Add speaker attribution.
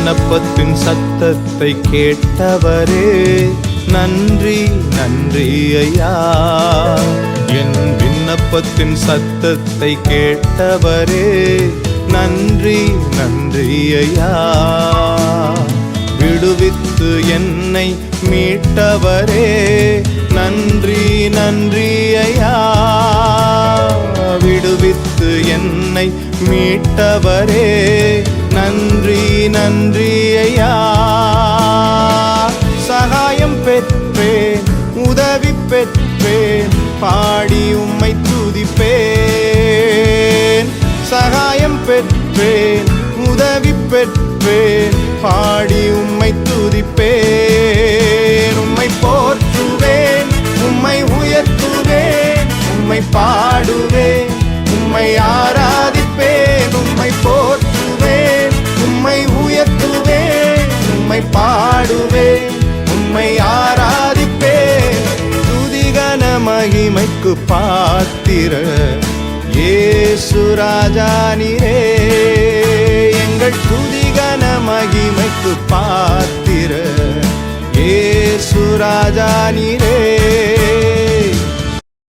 Speaker 1: விண்ணப்பத்தின் சத்தத்தை கேட்டவரே நன்றி நன்றி ஐயா. என் விண்ணப்பத்தின் சத்தத்தை கேட்டவரே நன்றி நன்றி ஐயா. விடுவித்து என்னை மீட்டவரே நன்றி நன்றி ஐயா. விடுவித்து என்னை மீட்டவரே நன்றி நன்றி ஐயா. சகாயம் பெற்றேன் உதவி பெற்றேன் பாடி உம்மை துதிப்பேன். சகாயம் பெற்றேன் உதவி பெற்றேன் பாடி உம்மை துதிப்பேன். உம்மை போற்றுவேன் உம்மை உயர்த்துவேன் உம்மை பாடுவேன் உம்மை ஆராதிப்பேன். உம்மை போற்றுவேன் உம்மை உயர்த்துவேன் உம்மை பாடுவேன் உம்மை ஆராதிப்பேன். துதிகன மகிமைக்கு பாத்திர இயேசு ராஜா நீரே. எங்கள் துதிகன மகிமைக்கு பாத்திர இயேசு ராஜா நீரே.